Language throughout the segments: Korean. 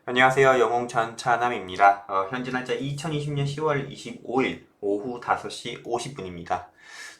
안녕하세요. 영웅전 차남입니다. 현재 날짜 2020년 10월 25일 오후 5시 50분입니다.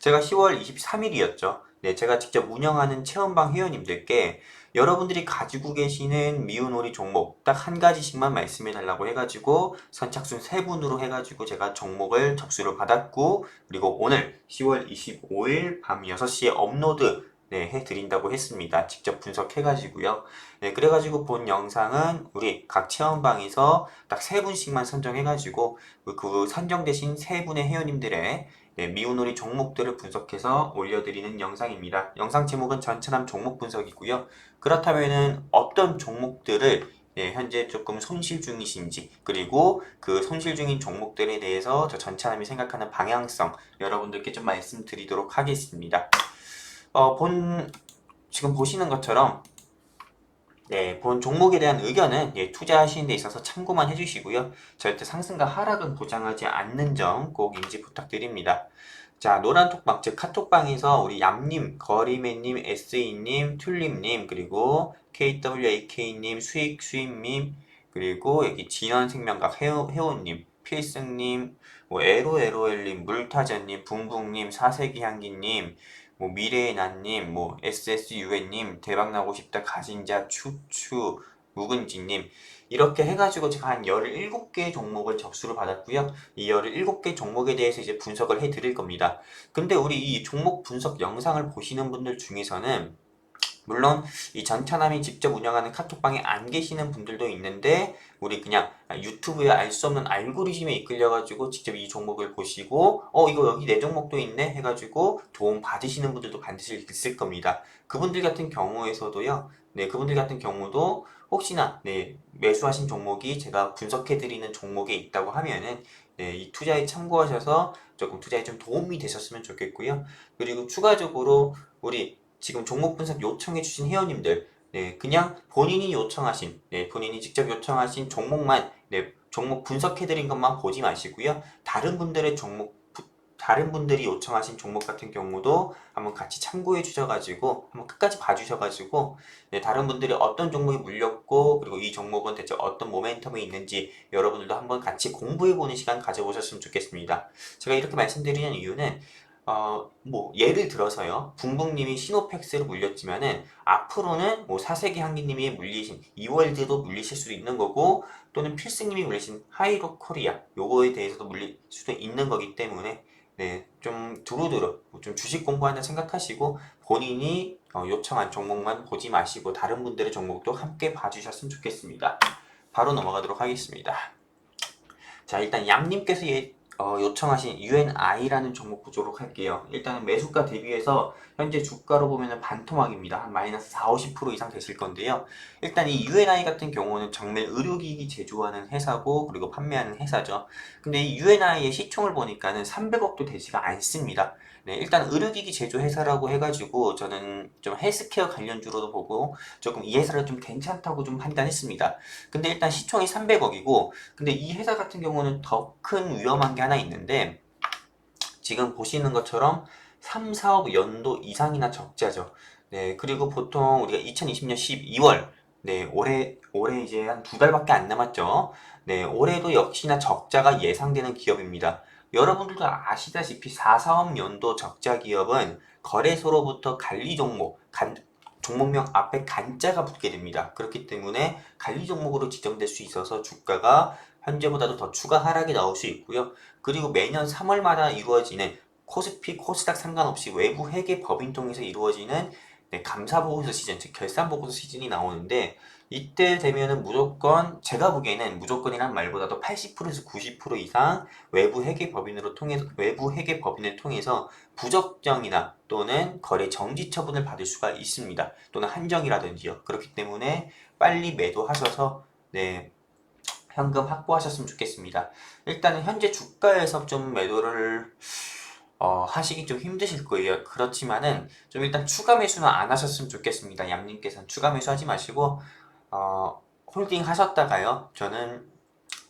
제가 10월 23일이었죠. 네, 제가 직접 운영하는 체험방 회원님들께 여러분들이 가지고 계시는 미운오리 종목 딱 한 가지씩만 말씀해 달라고 해가지고 선착순 3분으로 해가지고 제가 종목을 접수를 받았고, 그리고 오늘 10월 25일 밤 6시에 업로드 해드린다고 했습니다. 직접 분석해가지고요. 네, 그래가지고 본 영상은 우리 각 체험방에서 딱 3분씩만 선정해가지고 그 선정되신 3분의 회원님들의 미운오리 종목들을 분석해서 올려드리는 영상입니다. 영상 제목은 전체남 종목 분석이고요. 그렇다면은 어떤 종목들을 현재 조금 손실 중이신지, 그리고 그 손실 중인 종목들에 대해서 저 전차남이 생각하는 방향성 여러분들께 좀 말씀드리도록 하겠습니다. 지금 보시는 것처럼 본 종목에 대한 의견은 투자하시는 데 있어서 참고만 해주시고요. 절대 상승과 하락은 보장하지 않는 점 꼭 인지 부탁드립니다. 자, 노란톡방, 즉 카톡방에서 우리 얌님, 거리매님, SE님, 튤립님, 그리고 KWAK님, 수익수임님, 그리고 여기 진원생명각 회원님, 필승님, 뭐 에로에로엘님, 물타전님, 붕붕님, 사세기향기님, 뭐 미래의 난님, 뭐 SSUN님, 대박나고 싶다 가진자, 추추, 묵은지님, 이렇게 해가지고 제가 한 17개 종목을 접수를 받았고요. 이 17개 종목에 대해서 이제 분석을 해드릴 겁니다. 근데 우리 이 종목 분석 영상을 보시는 분들 중에서는 물론 이 전차남이 직접 운영하는 카톡방에 안 계시는 분들도 있는데, 우리 그냥 유튜브에 알 수 없는 알고리즘에 이끌려가지고 직접 이 종목을 보시고 이거 여기 내 종목도 있네 해가지고 도움 받으시는 분들도 반드시 있을 겁니다. 그분들 같은 경우에서도요. 그분들 같은 경우도 혹시나 매수하신 종목이 제가 분석해드리는 종목에 있다고 하면은 이 투자에 참고하셔서 조금 투자에 좀 도움이 되셨으면 좋겠고요. 그리고 추가적으로 우리 지금 종목 분석 요청해 주신 회원님들, 그냥 본인이 요청하신, 본인이 직접 요청하신 종목만, 종목 분석해 드린 것만 보지 마시고요. 다른 분들이 요청하신 종목 같은 경우도 한번 같이 참고해 주셔가지고, 한번 끝까지 봐주셔가지고, 다른 분들이 어떤 종목이 물렸고, 그리고 이 종목은 대체 어떤 모멘텀이 있는지 여러분들도 한번 같이 공부해 보는 시간 가져보셨으면 좋겠습니다. 제가 이렇게 말씀드리는 이유는 뭐 예를 들어서요, 붕붕님이 시노팩스를 물렸지만은 앞으로는 뭐 사세기 향기님이 물리신 이월드도 물리실 수도 있는 거고, 또는 필승님이 물리신 하이로 코리아 요거에 대해서도 물릴 수도 있는 거기 때문에 좀 두루두루 좀 주식 공부한다 생각하시고 본인이 요청한 종목만 보지 마시고 다른 분들의 종목도 함께 봐주셨으면 좋겠습니다. 바로 넘어가도록 하겠습니다. 자, 일단 얌님께서 요청하신 UNI라는 종목 보도록 할게요. 일단은 매수가 대비해서 현재 주가로 보면 반토막입니다. 한 마이너스 4, 50% 이상 되실 건데요. 일단 이 UNI 같은 경우는 정밀 의료기기 제조하는 회사고, 그리고 판매하는 회사죠. 근데 이 UNI의 시총을 보니까는 300억도 되지가 않습니다. 일단 의료기기 제조 회사라고 해가지고 저는 좀 헬스케어 관련주로도 보고 조금 이 회사를 좀 괜찮다고 좀 판단했습니다. 근데 일단 시총이 300억이고, 근데 이 회사 같은 경우는 더 큰 위험한 게 하나 있는데, 지금 보시는 것처럼 3, 4억 연도 이상이나 적자죠. 그리고 보통 우리가 2020년 12월, 올해 이제 한 2달밖에 안 남았죠. 올해도 역시나 적자가 예상되는 기업입니다. 여러분들도 아시다시피 4, 4억 연도 적자 기업은 거래소로부터 관리 종목명 앞에 간자가 붙게 됩니다. 그렇기 때문에 관리 종목으로 지정될 수 있어서 주가가 현재보다도 더 추가 하락이 나올 수 있고요. 그리고 매년 3월마다 이루어지는 코스피, 코스닥 상관없이 외부 회계 법인 통해서 이루어지는 감사보고서 시즌, 즉 결산보고서 시즌이 나오는데, 이때 되면은 무조건, 제가 보기에는 무조건이란 말보다도 80%에서 90% 이상 외부 회계 법인을 통해서 부적정이나 또는 거래 정지 처분을 받을 수가 있습니다. 또는 한정이라든지요. 그렇기 때문에 빨리 매도하셔서 현금 확보하셨으면 좋겠습니다. 일단은 현재 주가에서 좀 매도를 하시기 좀 힘드실 거예요. 그렇지만은 좀 일단 추가 매수는 안 하셨으면 좋겠습니다. 양님께서는 추가 매수하지 마시고 홀딩 하셨다가요. 저는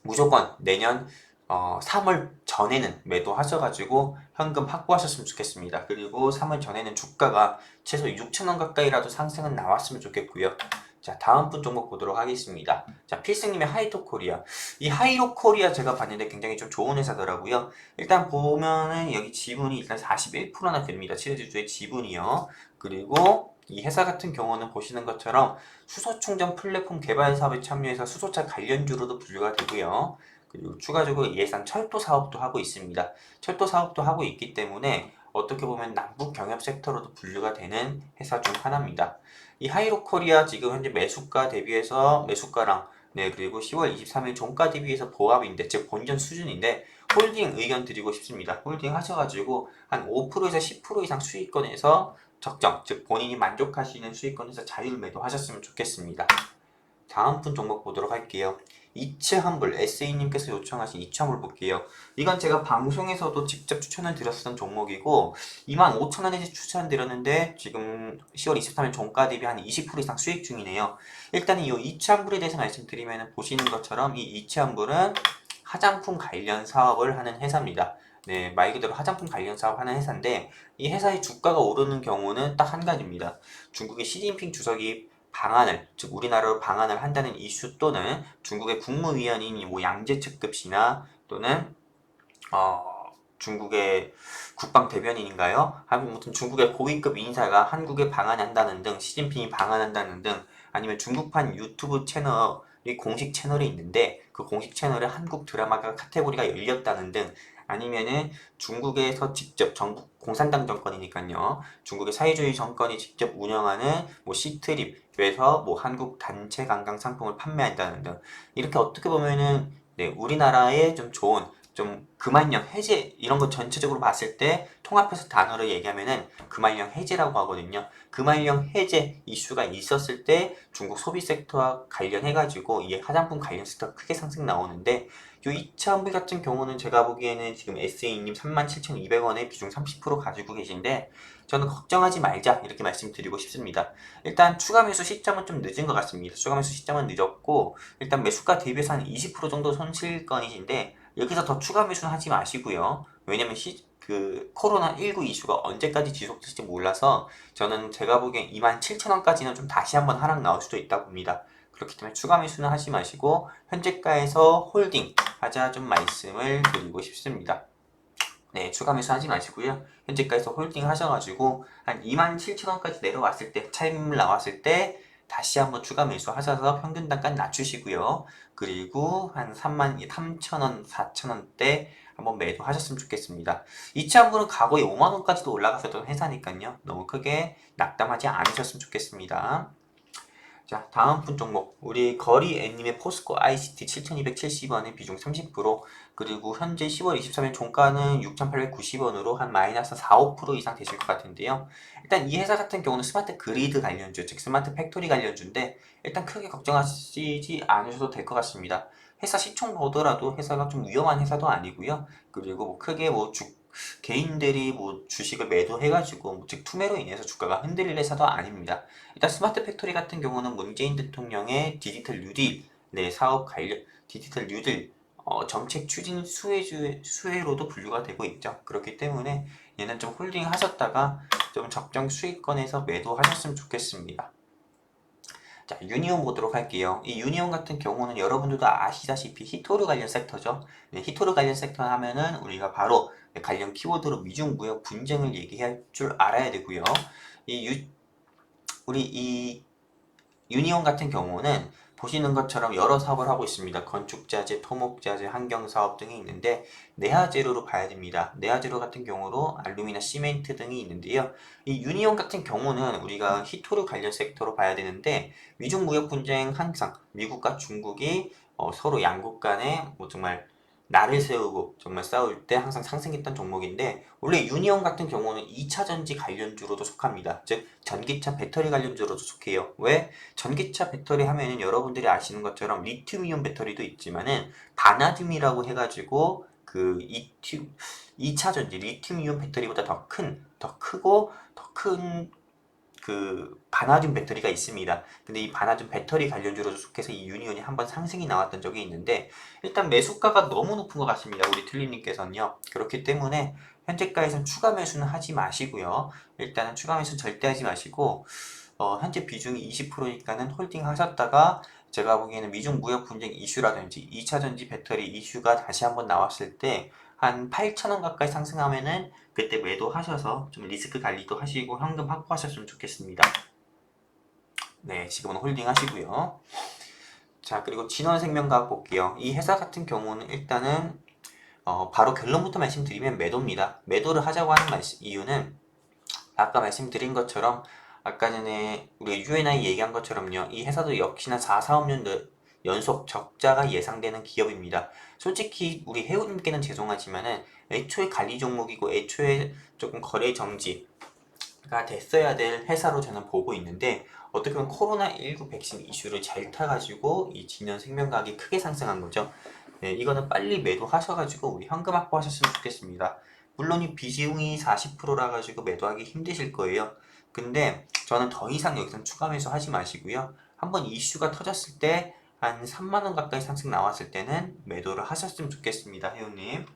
무조건 내년 3월 전에는 매도하셔가지고 현금 확보하셨으면 좋겠습니다. 그리고 3월 전에는 주가가 최소 6,000원 가까이라도 상승은 나왔으면 좋겠고요. 자, 다음 분 종목 보도록 하겠습니다. 자, 필승님의 하이토코리아. 이 하이로코리아 제가 봤는데 굉장히 좀 좋은 회사더라고요. 일단 보면은 여기 지분이 일단 41%나 됩니다. 실내주주의 지분이요. 그리고 이 회사 같은 경우는 보시는 것처럼 수소 충전 플랫폼 개발 사업에 참여해서 수소차 관련주로도 분류가 되고요. 그리고 추가적으로 예산 철도 사업도 하고 있습니다. 철도 사업도 하고 있기 때문에 어떻게 보면 남북 경협 섹터로도 분류가 되는 회사 중 하나입니다. 이 하이로코리아 지금 현재 매수가 대비해서 매수가랑 네, 그리고 10월 23일 종가 대비해서 보합인데 즉 본전 수준인데 홀딩 의견 드리고 싶습니다. 홀딩 하셔가지고 한 5%에서 10% 이상 수익권에서 적정, 즉 본인이 만족하시는 수익권에서 자율 매도하셨으면 좋겠습니다. 다음 분 종목 보도록 할게요. 이츠환불, SA님께서 요청하신 이츠환불 볼게요. 이건 제가 방송에서도 직접 추천을 드렸던 종목이고 25,000원에 추천드렸는데 지금 10월 23일 종가 대비 한 20% 이상 수익 중이네요. 일단 이 이츠환불에 대해서 말씀드리면 보시는 것처럼 이 이츠환불은 화장품 관련 사업을 하는 회사입니다. 네, 말 그대로 화장품 관련 사업 하는 회사인데 이 회사의 주가가 오르는 경우는 딱 한 가지입니다. 중국의 시진핑 주석이 방한을, 즉 우리나라로 방한을 한다는 이슈 또는 중국의 국무위원인 뭐 양재측급이나 또는 중국의 국방 대변인인가요? 아무튼 중국의 고위급 인사가 한국에 방한한다는 등 시진핑이 방한한다는 등 아니면 중국판 유튜브 채널이 공식 채널이 있는데 그 공식 채널에 한국 드라마가 카테고리가 열렸다는 등 아니면은 중국에서 직접 정부 공산당 정권이니까요. 중국의 사회주의 정권이 직접 운영하는 뭐 시트립에서 뭐 한국 단체 관광 상품을 판매한다는 등 이렇게 어떻게 보면은 네, 우리나라에 좀 좋은 좀 금환령 해제 이런 거 전체적으로 봤을 때 통합해서 단어를 얘기하면은 금환령 해제라고 하거든요. 금환령 해제 이슈가 있었을 때 중국 소비 섹터와 관련해가지고 이 화장품 관련 섹터가 크게 상승 나오는데 요 이차은비 같은 경우는 제가 보기에는 지금 SA님 37,200원에 비중 30% 가지고 계신데 저는 걱정하지 말자 이렇게 말씀드리고 싶습니다. 일단 추가 매수 시점은 좀 늦은 것 같습니다. 추가 매수 시점은 늦었고 일단 매수가 대비해서 한 20% 정도 손실권이신데 여기서 더 추가 매수는 하지 마시고요. 왜냐면 코로나19 이슈가 언제까지 지속될지 몰라서 저는 제가 보기엔 27,000원까지는 좀 다시 한번 하락 나올 수도 있다고 봅니다. 그렇기 때문에 추가 매수는 하지 마시고 현재가에서 홀딩 하자 좀 말씀을 드리고 싶습니다. 네, 추가 매수 하지 마시고요. 현재가에서 홀딩 하셔가지고 한 27,000원까지 내려왔을 때 차익물 나왔을 때 다시 한번 추가 매수 하셔서 평균 단가 낮추시고요. 그리고 한 33,000원, 4,000원대 한번 매도하셨으면 좋겠습니다. 이차한분은 과거에 5만원까지도 올라갔었던 회사니까요. 너무 크게 낙담하지 않으셨으면 좋겠습니다. 자, 다음 분 종목. 우리 거리 N님의 포스코 ICT 7,270원에 비중 30%, 그리고 현재 10월 23일 종가는 6,890원으로 한 마이너스 4, 5% 이상 되실 것 같은데요. 일단 이 회사 같은 경우는 스마트 그리드 관련주, 즉 스마트 팩토리 관련주인데 일단 크게 걱정하시지 않으셔도 될 것 같습니다. 회사 시총 보더라도 회사가 좀 위험한 회사도 아니고요. 그리고 뭐 크게 개인들이 뭐 주식을 매도해가지고 즉 투매로 인해서 주가가 흔들릴 회사도 아닙니다. 일단 스마트 팩토리 같은 경우는 문재인 대통령의 디지털 뉴딜 네, 사업 관련 디지털 뉴딜 정책 추진 수혜로도 분류가 되고 있죠. 그렇기 때문에 얘는 좀 홀딩 하셨다가 좀 적정 수익권에서 매도하셨으면 좋겠습니다. 자, 유니온 보도록 할게요. 이 유니온 같은 경우는 여러분들도 아시다시피 히토르 관련 섹터죠. 네, 히토르 관련 섹터 하면은 우리가 바로 관련 키워드로 미중무역 분쟁을 얘기할 줄 알아야 되고요. 우리 이 유니온 같은 경우는 보시는 것처럼 여러 사업을 하고 있습니다. 건축자재, 토목자재, 환경사업 등이 있는데 내화재료로 봐야 됩니다. 내화재료 같은 경우로 알루미나, 시멘트 등이 있는데요. 이 유니온 같은 경우는 우리가 히토르 관련 섹터로 봐야 되는데 미중 무역 분쟁 항상 미국과 중국이 서로 양국 간에 뭐 정말 날을 세우고 정말 싸울 때 항상 상승했던 종목인데 원래 유니온 같은 경우는 2차 전지 관련주로도 속합니다. 즉 전기차 배터리 관련주로도 속해요. 왜? 전기차 배터리 하면은 여러분들이 아시는 것처럼 리튬이온 배터리도 있지만은 바나듐이라고 해가지고 그 2차 전지 리튬이온 배터리보다 더 크고 더 큰 그 바나듐 배터리가 있습니다. 근데 이 바나듐 배터리 관련주로 속해서 이 유니온이 한번 상승이 나왔던 적이 있는데 일단 매수가가 너무 높은 것 같습니다. 우리 틀림님께서는요. 그렇기 때문에 현재가에서는 추가 매수는 하지 마시고요. 일단은 추가 매수는 절대 하지 마시고 현재 비중이 20%니까는 홀딩 하셨다가 제가 보기에는 미중 무역 분쟁 이슈라든지 2차 전지 배터리 이슈가 다시 한번 나왔을 때 한 8,000원 가까이 상승하면은 그때 매도하셔서 좀 리스크 관리도 하시고 현금 확보하셨으면 좋겠습니다. 네, 지금은 홀딩 하시고요. 자, 그리고 진원생명과학 볼게요. 이 회사 같은 경우는 일단은 바로 결론부터 말씀드리면 매도입니다. 매도를 하자고 하는 이유는 아까 말씀드린 것처럼 아까 전에 우리 UNI 얘기한 것처럼요. 이 회사도 역시나 4, 4, 5년 연속 적자가 예상되는 기업입니다. 솔직히 우리 회원님께는 죄송하지만은 애초에 관리 종목이고 애초에 조금 거래 정지가 됐어야 될 회사로 저는 보고 있는데 어떻게 보면 코로나19 백신 이슈를 잘 타가지고 이 진원생명과학이 크게 상승한 거죠. 네, 이거는 빨리 매도하셔가지고 우리 현금 확보하셨으면 좋겠습니다. 물론 이 비중이 40%라 가지고 매도하기 힘드실 거예요. 근데 저는 더 이상 여기서 추가 매수 하지 마시고요. 한번 이슈가 터졌을 때 한 3만원 가까이 상승 나왔을 때는 매도를 하셨으면 좋겠습니다. 회원님.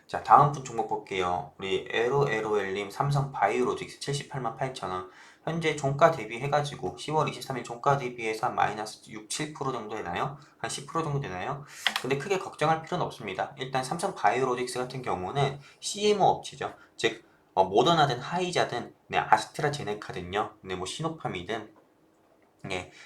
자, 다음 분 종목 볼게요. 우리 LOL님 삼성바이오로직스 78만 8천원. 현재 종가 대비해가지고 10월 23일 종가 대비해서 한 마이너스 6, 7% 정도 되나요? 한 10% 정도 되나요? 근데 크게 걱정할 필요는 없습니다. 일단 삼성바이오로직스 같은 경우는 CMO 업체죠. 즉 모더나든 하이자든 아스트라제네카든요. 뭐 시노팜이든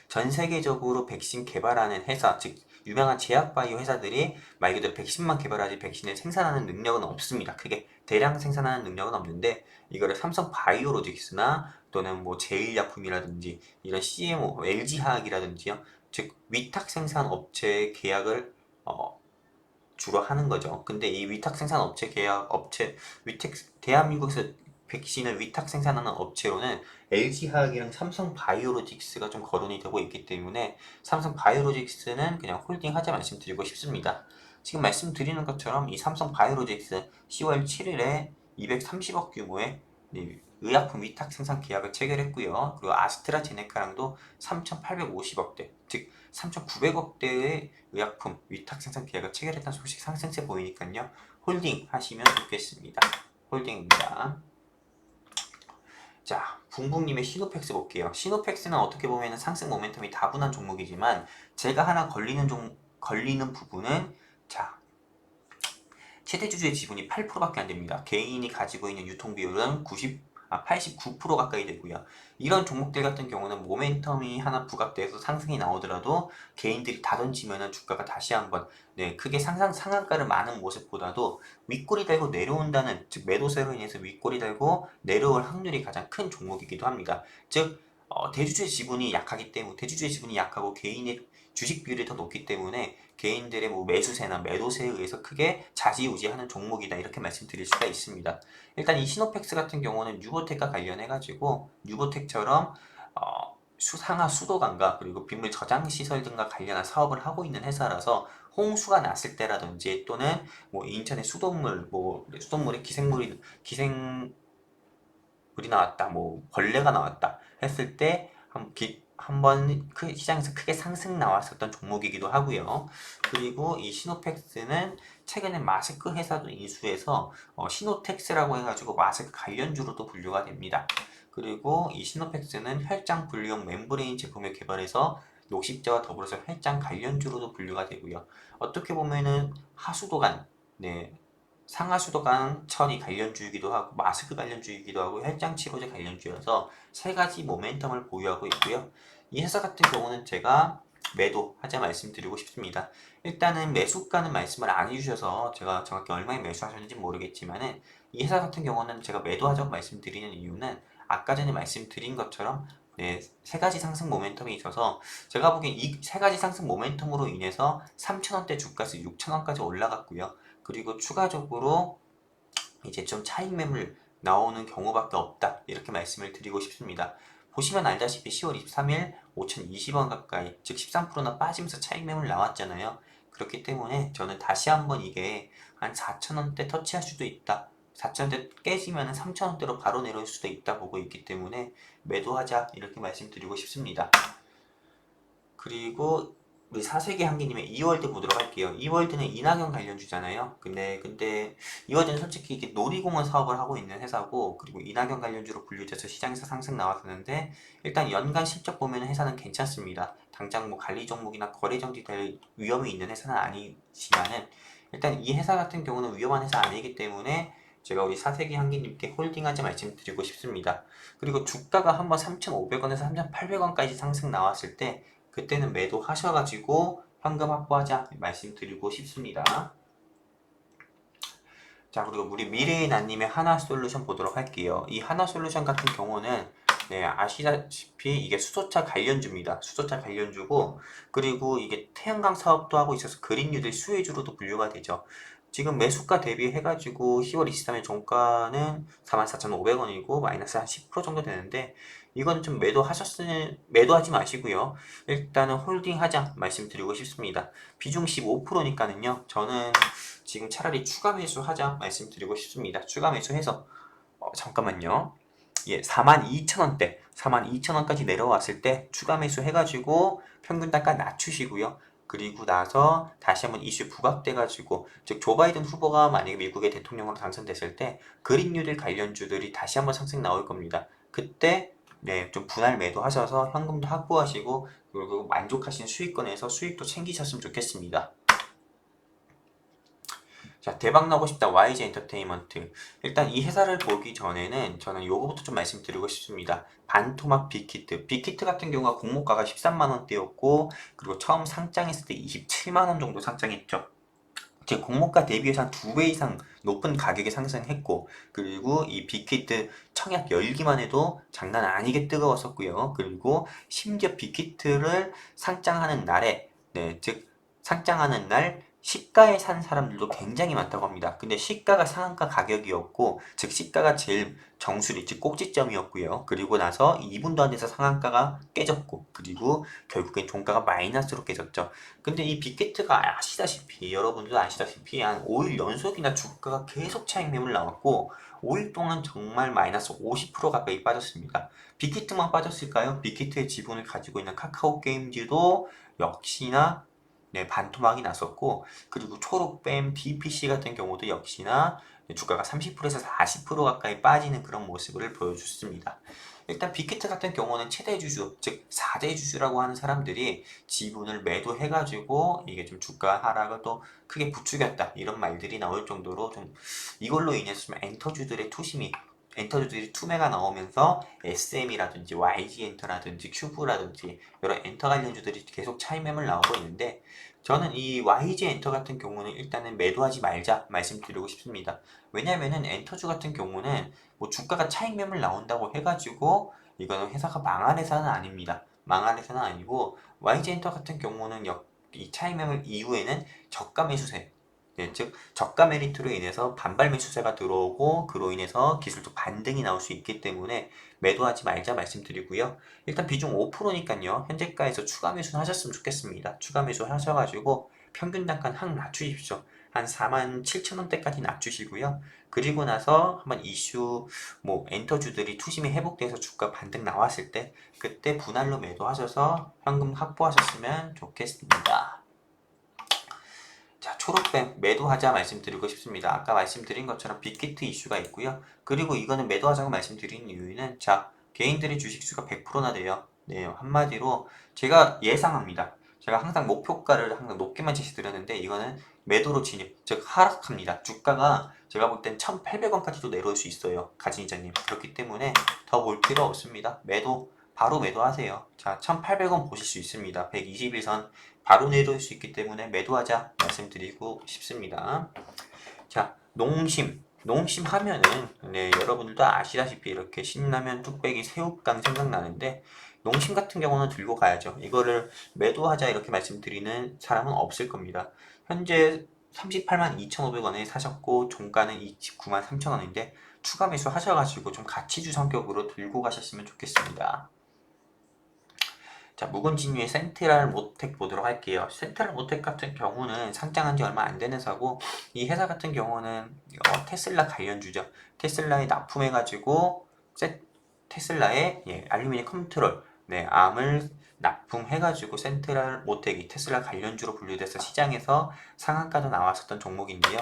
전 세계적으로 백신 개발하는 회사, 즉 유명한 제약바이오 회사들이 말 그대로 백신만 개발하지 백신을 생산하는 능력은 없습니다. 크게 대량 생산하는 능력은 없는데 이거를 삼성바이오로직스나 또는 뭐 제일약품이라든지 이런 CMO, LG화학이라든지요. 즉 위탁 생산 업체 계약을 주로 하는 거죠. 근데 이 위탁 생산 업체 계약 업체 대한민국에서 백신을 위탁 생산하는 업체로는 LG화학이랑 삼성바이오로직스가 좀 거론이 되고 있기 때문에 삼성바이오로직스는 그냥 홀딩하자 말씀드리고 싶습니다. 지금 말씀드리는 것처럼 이 삼성바이오로직스 10월 7일에 230억 규모의 의약품 위탁 생산 계약을 체결했고요. 그리고 아스트라제네카랑도 3,850억대, 즉 3,900억대의 의약품 위탁 생산 계약을 체결했다는 소식 상승세 보이니까요. 홀딩 하시면 좋겠습니다. 홀딩입니다. 자, 붕붕님의 시노팩스 볼게요. 시노팩스는 어떻게 보면 상승 모멘텀이 다분한 종목이지만 제가 하나 걸리는 부분은 자, 최대 주주의 지분이 8%밖에 안 됩니다. 개인이 가지고 있는 유통 비율은 89% 가까이 되고요. 이런 종목들 같은 경우는 모멘텀이 하나 부각돼서 상승이 나오더라도 개인들이 다 던지면 주가가 다시 한번 크게 상한가를 마는 모습보다도 윗꼬리 달고 내려온다는, 즉 매도세로 인해서 윗꼬리 달고 내려올 확률이 가장 큰 종목이기도 합니다. 즉 대주주의 지분이 약하고 개인의 주식 비율이 더 높기 때문에 개인들의 뭐 매수세나 매도세에 의해서 크게 좌지우지하는 종목이다, 이렇게 말씀드릴 수가 있습니다. 일단 이 시노팩스 같은 경우는 뉴보텍과 관련해가지고 뉴보텍처럼 상하 수도관과 그리고 빗물 저장 시설 등과 관련한 사업을 하고 있는 회사라서 홍수가 났을 때라든지 또는 뭐 인천에 수돗물에 기생물이 나왔다, 뭐 벌레가 나왔다 했을 때 한번 시장에서 크게 상승 나왔었던 종목이기도 하고요. 그리고 이 시노팩스는 최근에 마스크 회사도 인수해서 시노텍스라고 해가지고 마스크 관련주로도 분류가 됩니다. 그리고 이 시노팩스는 혈장 분리용 멤브레인 제품을 개발해서 녹십자와 더불어서 혈장 관련주로도 분류가 되고요. 어떻게 보면은 하수도관, 상하수도관 처리 관련주이기도 하고 마스크 관련주이기도 하고 혈장 치료제 관련주여서 세 가지 모멘텀을 보유하고 있고요. 이 회사 같은 경우는 제가 매도하자 말씀드리고 싶습니다. 일단은 매수가는 말씀을 안 해주셔서 제가 정확히 얼마에 매수하셨는지 모르겠지만은 이 회사 같은 경우는 제가 매도하자고 말씀드리는 이유는 아까 전에 말씀드린 것처럼 세 가지 상승 모멘텀이 있어서 제가 보기엔 이 세 가지 상승 모멘텀으로 인해서 3,000원대 주가에서 6,000원까지 올라갔고요. 그리고 추가적으로 이제 좀 차익 매물 나오는 경우밖에 없다, 이렇게 말씀을 드리고 싶습니다. 보시면 알다시피 10월 23일 5,020원 가까이, 즉 13%나 빠지면서 차익 매물 나왔잖아요. 그렇기 때문에 저는 다시 한번 이게 한 4,000원대 터치할 수도 있다, 4,000원대 깨지면 3,000원대로 바로 내려올 수도 있다 보고 있기 때문에 매도하자, 이렇게 말씀드리고 싶습니다. 그리고 우리 사세기 한기님의 이월드 보도록 할게요. 이월드는 이낙연 관련주잖아요. 근데 이월드는 솔직히 이게 놀이공원 사업을 하고 있는 회사고, 그리고 이낙연 관련주로 분류돼서 시장에서 상승 나왔었는데, 일단 연간 실적 보면 회사는 괜찮습니다. 당장 뭐 관리 종목이나 거래 정지될 위험이 있는 회사는 아니지만은, 일단 이 회사 같은 경우는 위험한 회사 아니기 때문에 제가 우리 사세기 한기님께 홀딩하지 말씀드리고 싶습니다. 그리고 주가가 한번 3,500원에서 3,800원까지 상승 나왔을 때, 그때는 매도하셔가지고 현금 확보하자 말씀드리고 싶습니다. 자, 그리고 우리 미래의 나님의 하나솔루션 보도록 할게요. 이 하나솔루션 같은 경우는 아시다시피 이게 수소차 관련주입니다. 수소차 관련주고, 그리고 이게 태양광 사업도 하고 있어서 그린뉴딜 수혜주로도 분류가 되죠. 지금 매수가 대비해가지고 10월 23일 종가는 44,500원이고 마이너스 한 10% 정도 되는데, 이건 좀 매도하지 마시고요. 일단은 홀딩 하자 말씀드리고 싶습니다. 비중 15%니까는요. 저는 지금 차라리 추가 매수하자 말씀드리고 싶습니다. 추가 매수해서 잠깐만요. 42,000원대, 42,000원까지 내려왔을 때 추가 매수 해가지고 평균 단가 낮추시고요. 그리고 나서 다시 한번 이슈 부각돼가지고, 즉 조 바이든 후보가 만약에 미국의 대통령으로 당선됐을 때 그린 뉴딜 관련주들이 다시 한번 상승 나올 겁니다. 그때 좀 분할 매도하셔서 현금도 확보하시고, 그리고 만족하신 수익권에서 수익도 챙기셨으면 좋겠습니다. 자, 대박 나고 싶다 YG 엔터테인먼트. 일단 이 회사를 보기 전에는 저는 요거부터 좀 말씀드리고 싶습니다. 반토막 빅히트. 빅히트 같은 경우가 공모가가 13만원대였고, 그리고 처음 상장했을 때 27만원 정도 상장했죠. 제 공모가 대비해서 한 2배 이상 높은 가격에 상승했고, 그리고 이 빅히트 청약 열기만 해도 장난 아니게 뜨거웠었고요. 그리고 심지어 빅히트를 상장하는 날에, 즉 상장하는 날 시가에 산 사람들도 굉장히 많다고 합니다. 근데 시가가 상한가 가격이었고, 즉 시가가 제일 정수리, 즉 꼭지점이었고요. 그리고 나서 2분도 안 돼서 상한가가 깨졌고, 그리고 결국엔 종가가 마이너스로 깨졌죠. 근데 이 빅히트가 여러분들도 아시다시피 한 5일 연속이나 주가가 계속 차익 매물 나왔고, 5일 동안 정말 마이너스 50% 가까이 빠졌습니다. 빅히트만 빠졌을까요? 빅히트의 지분을 가지고 있는 카카오 게임즈도 역시나 반토막이 났었고, 그리고 초록뱀, DPC 같은 경우도 역시나 주가가 30%에서 40% 가까이 빠지는 그런 모습을 보여줬습니다. 일단 빅히트 같은 경우는 최대 주주, 즉 4대 주주라고 하는 사람들이 지분을 매도해가지고 이게 좀 주가 하락을 또 크게 부추겼다, 이런 말들이 나올 정도로 좀 이걸로 인해서 좀 엔터주들이 투매가 나오면서 SM이라든지 YG 엔터라든지 큐브라든지 여러 엔터 관련주들이 계속 차익 매물 나오고 있는데, 저는 이 YG 엔터 같은 경우는 일단은 매도하지 말자 말씀드리고 싶습니다. 왜냐면은 엔터주 같은 경우는 뭐 주가가 차익 매물 나온다고 해가지고 이거는 회사가 망한 회사는 아닙니다. 망한 회사는 아니고, YG 엔터 같은 경우는 이 차익 매물 이후에는 저가 매수세, 즉 저가 메리트로 인해서 반발 매수세가 들어오고, 그로 인해서 기술적 반등이 나올 수 있기 때문에 매도하지 말자 말씀드리고요. 일단 비중 5%니까요. 현재가에서 추가 매수 하셨으면 좋겠습니다. 추가 매수 하셔가지고 평균 단가는 확 낮추십시오. 한 47,000원대까지 낮추시고요. 그리고 나서 한번 이슈 엔터주들이 투심이 회복돼서 주가 반등 나왔을 때 그때 분할로 매도하셔서 현금 확보하셨으면 좋겠습니다. 자, 초록뱀 매도하자 말씀드리고 싶습니다. 아까 말씀드린 것처럼 빅히트 이슈가 있고요. 그리고 이거는 매도하자고 말씀드린 이유는, 자, 개인들의 주식수가 100%나 돼요. 한마디로 제가 예상합니다. 제가 항상 목표가를 항상 높게만 제시드렸는데, 이거는 매도로 진입, 즉 하락합니다. 주가가 제가 볼 땐 1,800원까지도 내려올 수 있어요, 가진이자님. 그렇기 때문에 더 볼 필요 없습니다. 바로 매도하세요. 자, 1,800원 보실 수 있습니다. 121선 바로 내려올 수 있기 때문에 매도하자 말씀드리고 싶습니다. 자, 농심 하면은 여러분들도 아시다시피 이렇게 신라면, 뚝배기, 새우깡 생각나는데, 농심 같은 경우는 들고 가야죠. 이거를 매도하자 이렇게 말씀드리는 사람은 없을 겁니다. 현재 38만 2,500원에 사셨고 종가는 29만 3,000원인데 추가 매수 하셔가지고 좀 가치주 성격으로 들고 가셨으면 좋겠습니다. 자, 묵은진유의 센트럴 모텍 보도록 할게요. 센트럴 모텍 같은 경우는 상장한 지 얼마 안 되는 사고, 이 회사 같은 경우는 테슬라 관련주죠. 테슬라에 납품해가지고 테슬라의 알루미늄 컨트롤, 네, 암을 납품해가지고 센트럴 모텍이 테슬라 관련주로 분류돼서 시장에서 상한가도 나왔었던 종목인데요.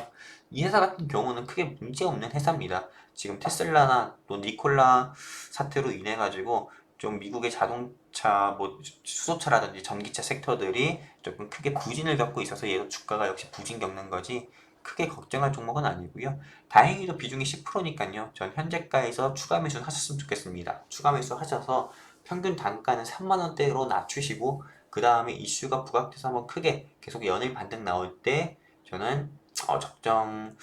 이 회사 같은 경우는 크게 문제없는 회사입니다. 지금 테슬라나 또 니콜라 사태로 인해 가지고 좀 미국의 자동차 뭐 수소차라든지 전기차 섹터들이 조금 크게 부진을 겪고 있어서 얘도 주가가 역시 부진 겪는 거지 크게 걱정할 종목은 아니고요. 다행히도 비중이 10%니까요. 전 현재가에서 추가 매수 하셨으면 좋겠습니다. 추가 매수 하셔서 평균 단가는 3만원대로 낮추시고 그 다음에 이슈가 부각돼서 한번 크게 계속 연일 반등 나올 때 저는 적정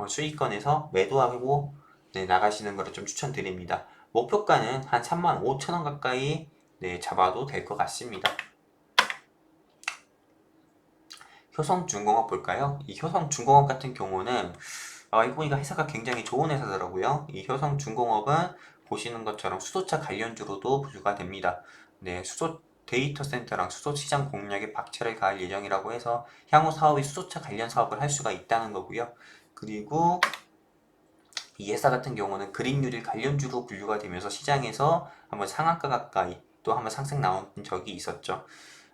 수익권에서 매도하고 네, 나가시는 것을 좀 추천드립니다. 목표가는 한 35,000원 가까이 네, 잡아도 될 것 같습니다. 효성중공업 볼까요? 이 효성중공업 같은 경우는 이거 보니까 회사가 굉장히 좋은 회사더라고요. 이 효성중공업은 보시는 것처럼 수소차 관련주로도 분류가 됩니다. 네, 수소 데이터 센터랑 수소 시장 공략에 박차를 가할 예정이라고 해서 향후 사업이 수소차 관련 사업을 할 수가 있다는 거고요. 그리고 이 회사 같은 경우는 그린뉴딜 관련주로 분류가 되면서 시장에서 한번 상한가 가까이 또 한번 상승 나온 적이 있었죠.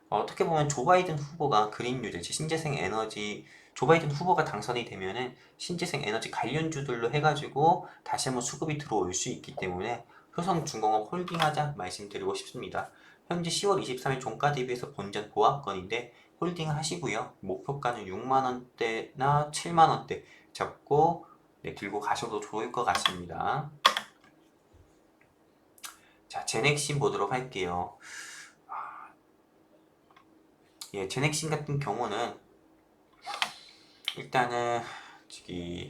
어떻게 보면 조 바이든 후보가 그린뉴딜, 신재생 에너지 조 바이든 후보가 당선이 되면은 신재생 에너지 관련주들로 해가지고 다시 한번 수급이 들어올 수 있기 때문에 효성중공업 홀딩하자 말씀드리고 싶습니다. 현재 10월 23일 종가 대비해서 본전 보합권인데 홀딩 하시고요. 목표가는 6만원대나 7만원대 잡고 네, 들고 가셔도 좋을 것 같습니다. 자, 제넥신 보도록 할게요. 예, 제넥신 같은 경우는 일단은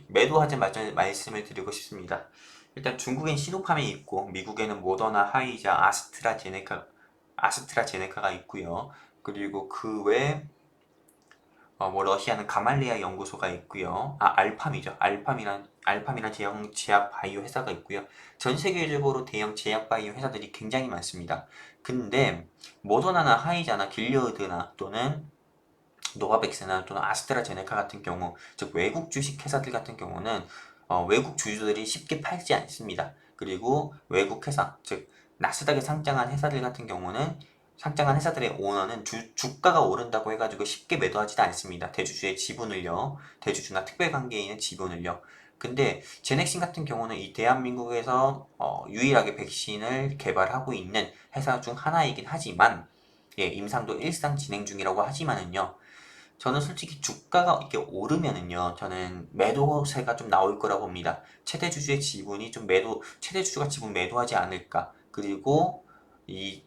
매도하자 말씀을 드리고 싶습니다. 일단 중국엔 시노팜이 있고 미국에는 모더나, 화이자, 아스트라제네카가 있고요. 그리고 그 외에 러시아는 가말리아 연구소가 있고요. 알팜이죠. 알팜이란 대형 제약 바이오 회사가 있고요. 전 세계적으로 대형 제약 바이오 회사들이 굉장히 많습니다. 근데 모더나나 화이자나 길리어드나 또는 노바백스나 또는 아스트라제네카 같은 경우, 즉 외국 주식 회사들 같은 경우는 외국 주주들이 쉽게 팔지 않습니다. 그리고 외국 회사, 즉 나스닥에 상장한 회사들 같은 경우는 상장한 회사들의 오너는 주가가 오른다고 해가지고 쉽게 매도하지도 않습니다. 대주주의 지분을요, 대주주나 특별관계에 있는 지분을요. 근데 제넥신 같은 경우는 이 대한민국에서 유일하게 백신을 개발하고 있는 회사 중 하나이긴 하지만 예, 임상도 일상 진행 중이라고 하지만은요. 저는 솔직히 주가가 이렇게 오르면은요, 저는 매도세가 좀 나올 거라고 봅니다. 최대 주주의 지분이 최대 주주가 지분 매도하지 않을까. 그리고 이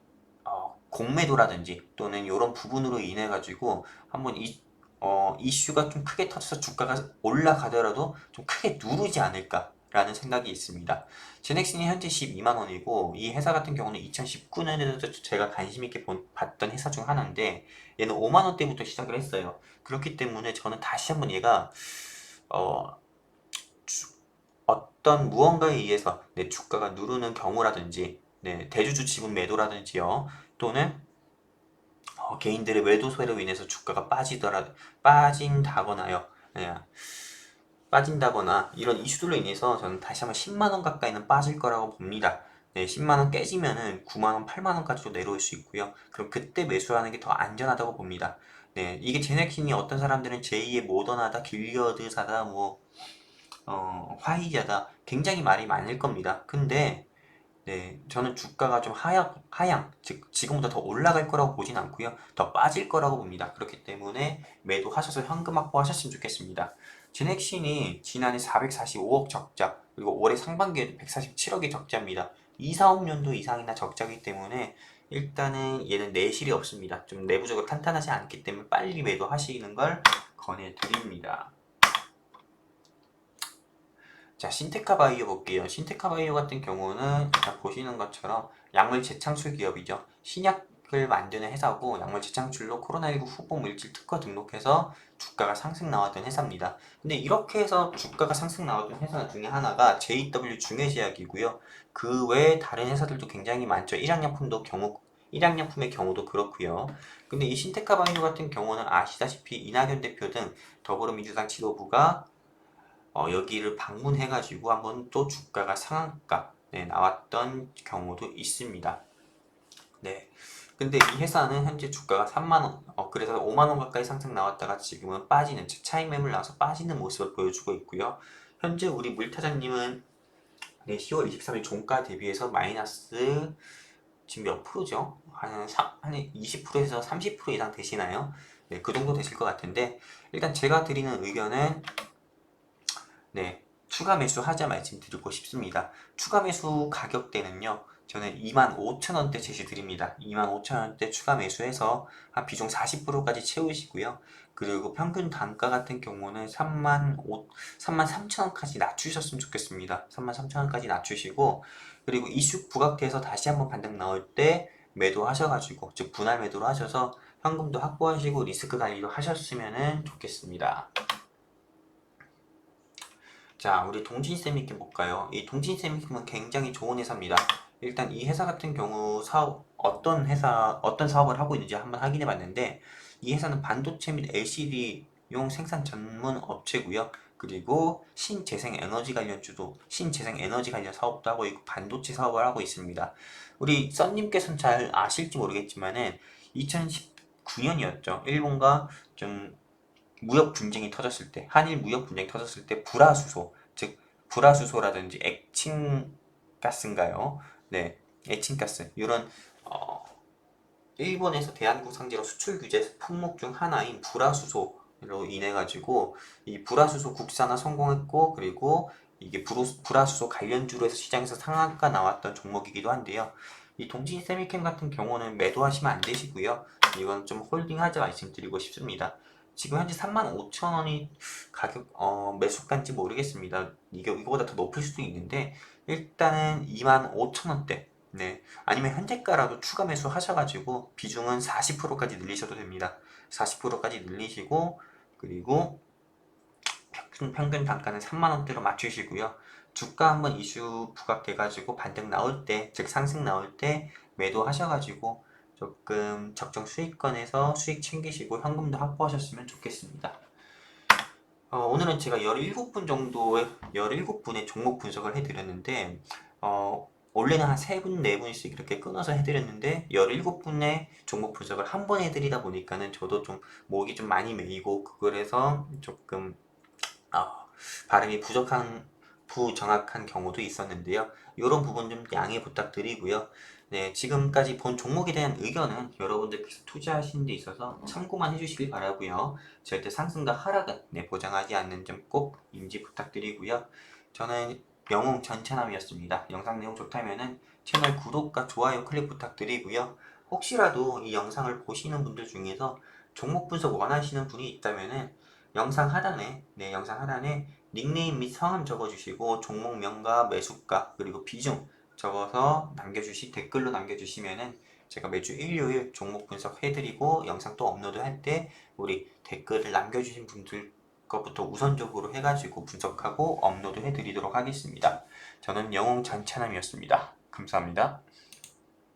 공매도라든지 또는 이런 부분으로 인해 가지고 한번 이슈가 좀 크게 터져서 주가가 올라가더라도 좀 크게 누르지 않을까라는 생각이 있습니다. 제넥신이 현재 12만 원이고 이 회사 같은 경우는 2019년에도 제가 관심 있게 봤던 회사 중 하나인데 얘는 5만 원대부터 시작을 했어요. 그렇기 때문에 저는 다시 한번 얘가 어, 어떤 무언가에 의해서 내 주가가 누르는 경우라든지 대주주 지분 매도라든지요 또는 개인들의 매도세로 인해서 주가가 빠진다거나요. 예, 빠진다거나 이런 이슈들로 인해서 저는 다시 한번 10만원 가까이는 빠질 거라고 봅니다. 네, 10만원 깨지면은 9만원, 8만원까지도 내려올 수 있고요. 그럼 그때 매수하는 게 더 안전하다고 봅니다. 네, 이게 제네킨이 어떤 사람들은 제2의 모더나다, 길리어드사다, 화이자다 굉장히 말이 많을 겁니다. 근데 네, 저는 주가가 좀 즉 지금보다 더 올라갈 거라고 보진 않고요. 더 빠질 거라고 봅니다. 그렇기 때문에 매도하셔서 현금 확보하셨으면 좋겠습니다. 진액신이 지난해 445억 적자, 그리고 올해 상반기에도 147억의 적자입니다. 2, 4억년도 이상이나 적자이기 때문에 일단은 얘는 내실이 없습니다. 좀 내부적으로 탄탄하지 않기 때문에 빨리 매도하시는 걸 권해드립니다. 자, 신테카 바이오 볼게요. 신테카 바이오 같은 경우는 일단 보시는 것처럼 약물 재창출 기업이죠. 신약을 만드는 회사고 약물 재창출로 코로나19 후보 물질 특허 등록해서 주가가 상승 나왔던 회사입니다. 근데 이렇게 해서 주가가 상승 나왔던 회사 중에 하나가 JW 중해제약이고요. 그 외에 다른 회사들도 굉장히 많죠. 일양약품의 경우도 그렇고요. 근데 이 신테카 바이오 같은 경우는 아시다시피 이낙연 대표 등 더불어민주당 지도부가 여기를 방문해가지고 한번 또 주가가 상한가 네, 나왔던 경우도 있습니다. 네. 근데 이 회사는 현재 주가가 3만원, 그래서 5만원 가까이 상승 나왔다가 지금은 빠지는, 차익 매물 나와서 빠지는 모습을 보여주고 있고요. 현재 우리 물타장님은 네, 10월 23일 종가 대비해서 마이너스 지금 몇 프로죠? 한 20%에서 30% 이상 되시나요? 네, 그 정도 되실 것 같은데, 일단 제가 드리는 의견은, 네, 추가 매수 하자 말씀드리고 싶습니다. 추가 매수 가격대는요, 저는 25,000원대 제시 드립니다. 25,000원대 추가 매수해서 한 비중 40%까지 채우시고요. 그리고 평균 단가 같은 경우는 33,000원까지 낮추셨으면 좋겠습니다. 33,000원까지 낮추시고, 그리고 이슈 부각돼서 다시 한번 반등 나올 때 매도하셔가지고, 즉 분할 매도를 하셔서 현금도 확보하시고 리스크 관리도 하셨으면 좋겠습니다. 자, 우리 동진세미캠 볼까요? 이 동진세미캠은 굉장히 좋은 회사입니다. 일단 이 회사 같은 경우 어떤 사업을 하고 있는지 한번 확인해 봤는데, 이 회사는 반도체 및 LCD용 생산 전문 업체고요. 그리고 신재생 에너지 관련 사업도 하고 있고, 반도체 사업을 하고 있습니다. 우리 썬님께서는 잘 아실지 모르겠지만은, 2019년이었죠. 일본과 좀 무역 분쟁이 터졌을 때, 한일 무역 분쟁이 터졌을 때 불화수소, 즉 불화수소라든지 액친가스인가요? 네, 액친가스 이런 일본에서 대한국 상제로 수출 규제 품목 중 하나인 불화수소로 인해 가지고 이 불화수소 국산화 성공했고, 그리고 이게 불화수소 관련주로 해서 시장에서 상한가 나왔던 종목이기도 한데요. 이 동진 세미캠 같은 경우는 매도하시면 안 되시고요. 이건 좀 홀딩하자 말씀드리고 싶습니다. 지금 현재 35,000원이 가격 매수가인지 모르겠습니다. 이거보다 더 높을 수도 있는데, 일단은 25,000원대, 네, 아니면 현재가라도 추가 매수 하셔가지고 비중은 40%까지 늘리셔도 됩니다. 40%까지 늘리시고, 그리고 평균 단가는 3만원대로 맞추시고요. 주가 한번 이슈 부각돼가지고 반등 나올 때, 즉 상승 나올 때 매도하셔가지고 조금 적정 수익권에서 수익 챙기시고 현금도 확보하셨으면 좋겠습니다. 오늘은 제가 17분의 종목 분석을 해드렸는데, 원래는 한 3분, 4분씩 이렇게 끊어서 해드렸는데, 17분의 종목 분석을 한 번 해드리다 보니까는 저도 좀 목이 좀 많이 메이고, 그래서 조금, 발음이 부정확한 경우도 있었는데요. 이런 부분 좀 양해 부탁드리고요. 네, 지금까지 본 종목에 대한 의견은 여러분들께서 투자하시는 데 있어서 참고만 해주시길 바라고요. 절대 상승과 하락은 보장하지 않는 점 꼭 인지 부탁드리고요. 저는 영웅 전차남이었습니다. 영상 내용 좋다면은 채널 구독과 좋아요 클릭 부탁드리고요. 혹시라도 이 영상을 보시는 분들 중에서 종목 분석 원하시는 분이 있다면은 영상 하단에 닉네임 및 성함 적어주시고 종목명과 매수가 그리고 비중 적어서 댓글로 남겨주시면은 제가 매주 일요일 종목 분석 해드리고 영상 또 업로드 할 때 우리 댓글을 남겨주신 분들 것부터 우선적으로 해가지고 분석하고 업로드 해드리도록 하겠습니다. 저는 영웅 전차남이었습니다. 감사합니다.